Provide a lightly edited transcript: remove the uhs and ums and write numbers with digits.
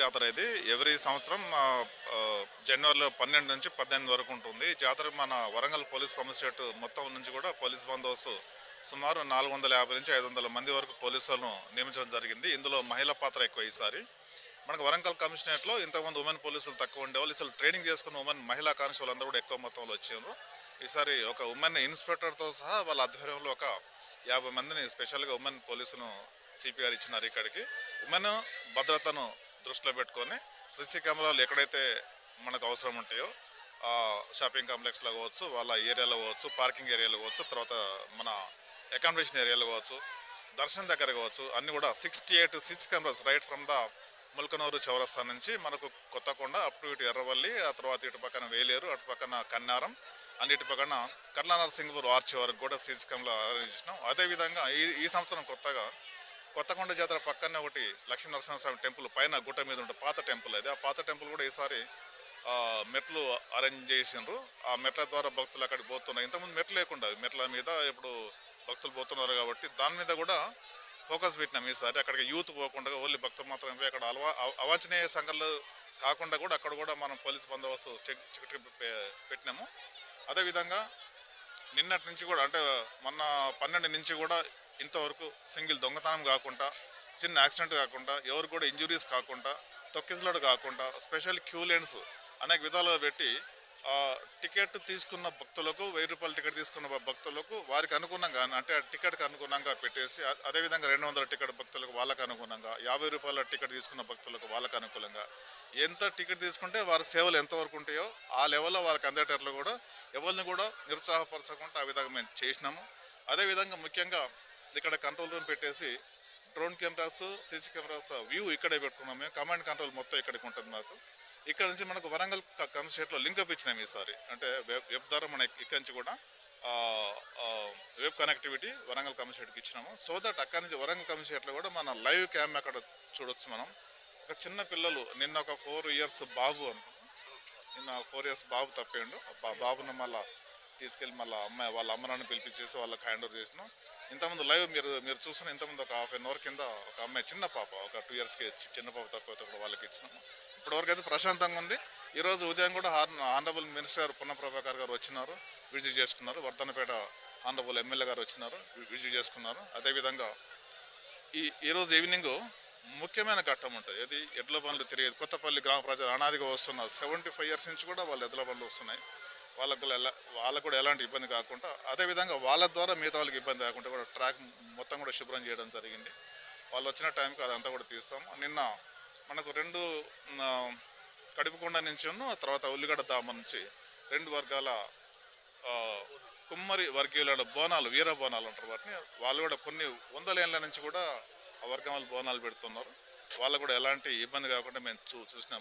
జాతర ఇది ఎవ్రీ సంవత్సరం జనవరిలో 12 నుంచి 18 వరకు ఉంటుంది. ఈ జాతర మన వరంగల్ పోలీస్ కమిషనరేట్ మొత్తం నుంచి కూడా పోలీస్ బందోబస్తు సుమారు 450 నుంచి 500 మంది వరకు పోలీసులను నియమించడం జరిగింది. ఇందులో మహిళా పాత్ర ఎక్కువ ఈసారి. మనకు వరంగల్ కమిషనరేట్లో ఇంతకుముందు ఉమెన్ పోలీసులు తక్కువ ఉండేవాళ్ళు. అసలు ట్రైనింగ్ చేసుకున్న ఉమెన్ మహిళా కానిస్టేబుల్ అందరూ కూడా ఎక్కువ మొత్తంలో వచ్చారు. ఈసారి ఒక ఉమెన్ ఇన్స్పెక్టర్తో సహా వాళ్ళ ఆధ్వర్యంలో ఒక 50 మందిని స్పెషల్గా ఉమెన్ పోలీసును సిపి గారు ఇచ్చినారు ఇక్కడికి. ఉమెన్ భద్రతను దృష్టిలో పెట్టుకొని సీసీ కెమెరాలు ఎక్కడైతే మనకు అవసరం ఉంటాయో షాపింగ్ కాంప్లెక్స్లో కావచ్చు, వాళ్ళ ఏరియాలో కావచ్చు, పార్కింగ్ ఏరియాలో కావచ్చు, తర్వాత మన అకామిడేషన్ ఏరియాలో కావచ్చు, దర్శనం దగ్గర కావచ్చు, అన్నీ కూడా 68 CC cameras right from the Mulkanoor చౌరస్తా నుంచి మనకు కొత్తకొండ అప్ టు ఇటు ఎర్రవల్లి, ఆ తర్వాత ఇటు పక్కన వేలేరు, అటు పక్కన కన్నారం అండ్ ఇటు పక్కన కర్లానరసింగపూర్ ఆర్చ్ వరకు కూడా సీసీ కెమెరా అరేంజ్ చేసినాం. అదేవిధంగా ఈ సంవత్సరం కొత్తగా కొత్తకొండ జాతర పక్కనే ఒకటి లక్ష్మీ నరసింహస్వామి టెంపుల్ పైన గుట్ట మీద ఉంటే పాత టెంపుల్ అది. ఆ పాత టెంపుల్ కూడా ఈసారి మెట్లు అరేంజ్ చేసిండ్రు. ఆ మెట్ల ద్వారా భక్తులు అక్కడికి పోతున్నారు. ఇంతకుముందు మెట్లు లేకుండా మెట్ల మీద ఇప్పుడు భక్తులు పోతున్నారు కాబట్టి దాని మీద కూడా ఫోకస్ పెట్టినాం ఈసారి. అక్కడికి యూత్ పోకుండా ఓన్లీ భక్తులు మాత్రమే పోయి అక్కడ అవాంఛనీయ సంఘటనలు కాకుండా కూడా అక్కడ కూడా మనం పోలీస్ బందోబస్తు స్ట్రిక్ట్గా పెట్టినాము. అదేవిధంగా నిన్నటి నుంచి కూడా అంటే మొన్న 12 నుంచి కూడా ఇంతవరకు సింగిల్ దొంగతనం కాకుండా, చిన్న యాక్సిడెంట్ కాకుండా, ఎవరు కూడా ఇంజురీస్ కాకుండా, తొక్కిసలాడు కాకుండా స్పెషల్ క్యూ లైన్స్ అనేక విధాలుగా పెట్టి టికెట్ తీసుకున్న భక్తులకు 1000 రూపాయల టికెట్ తీసుకున్న భక్తులకు వారికి అనుగుణంగా అంటే టికెట్కి అనుగుణంగా పెట్టేసి, అదేవిధంగా 200 టికెట్ భక్తులకు వాళ్ళకు అనుగుణంగా, 50 రూపాయల టికెట్ తీసుకున్న భక్తులకు వాళ్ళకు అనుకూలంగా ఎంత టికెట్ తీసుకుంటే వారి సేవలు ఎంతవరకు ఉంటాయో ఆ లెవెల్లో వారికి అందేటట్లు కూడా ఎవరిని కూడా నిరుత్సాహపరచకుండా ఆ విధంగా మేము చేసినాము. అదేవిధంగా ముఖ్యంగా ఇక్కడ కంట్రోల్ రూమ్ పెట్టేసి drone cameras, CC cameras view ఇక్కడే పెట్టుకున్నాం. మేము కమాండ్ కంట్రోల్ మొత్తం ఇక్కడికి ఉంటుంది మాకు. ఇక్కడ నుంచి మనకు వరంగల్ కమిషనరేట్లో లింకప్ ఇచ్చినాం ఈసారి. అంటే వెబ్ ద్వారా మన ఇక్కడి నుంచి కూడా వెబ్ కనెక్టివిటీ వరంగల్ కమిషనరేట్కి ఇచ్చినాము. సో దట్ అక్కడి నుంచి వరంగల్ కమిషనరేట్లో కూడా మన లైవ్ క్యామ్ అక్కడ చూడొచ్చు మనం. ఒక చిన్న పిల్లలు నిన్న ఒక 4 ఇయర్స్ బాబు అనుకున్నాం, నిన్న 4 ఇయర్స్ బాబు తప్పిండు. బాబును మళ్ళీ తీసుకెళ్ళి మళ్ళీ వాళ్ళ అమ్మనాన్ని పిలిపించేసి వాళ్ళకి హ్యాండ్ ఓవర్ చేసినాం. ఇంతకుముందు లైవ్ మీరు చూసిన ఇంతకుముందు ఒక హాఫ్ అన్ అవర్ కింద ఒక అమ్మాయి చిన్న పాప ఒక 2 ఇయర్స్కి చిన్న పాప తప్పితే కూడా వాళ్ళకి ఇచ్చినాము. ఇప్పటివరకు అయితే ప్రశాంతంగా ఉంది. ఈరోజు ఉదయం కూడా ఆనరబుల్ మినిస్టర్ పొన్నం ప్రభాకర్ గారు వచ్చినారు, విజిట్ చేసుకున్నారు. వర్ధన్నపేట ఆనరబుల్ ఎమ్మెల్యే గారు వచ్చినారు, విజిట్ చేసుకున్నారు. అదేవిధంగా ఈరోజు ఈవినింగ్ ముఖ్యమైన ఘట్టం ఉంటుంది. ఇది ఎడ్ల బండ్లు తిరిగేది. కొత్తపల్లి గ్రామ ప్రజలు అనాదిగా వస్తున్నారు. 75 ఇయర్స్ నుంచి కూడా వాళ్ళు ఎడ్ల బండ్లు వస్తున్నాయి. వాళ్ళకు కూడా ఎలాంటి ఇబ్బంది కాకుండా, అదేవిధంగా వాళ్ళ ద్వారా మిగతా వాళ్ళకి ఇబ్బంది కాకుండా కూడా ట్రాక్ మొత్తం కూడా శుభ్రం చేయడం జరిగింది. వాళ్ళు వచ్చిన టైంకి అదంతా కూడా తీస్తాము. నిన్న మనకు 2 కడుపుకొండ నుంచి తర్వాత ఉల్లిగడ్డ దామ నుంచి 2 వర్గాల కుమ్మరి వర్గీయుల బోనాలు, వీర బోనాలు అంటారు వాటిని. వాళ్ళు కూడా కొన్ని 100 ఏళ్ళ నుంచి కూడా ఆ వర్గం వాళ్ళు బోనాలు పెడుతున్నారు. వాళ్ళకు కూడా ఎలాంటి ఇబ్బంది కాకుండా మేము చూసినాము.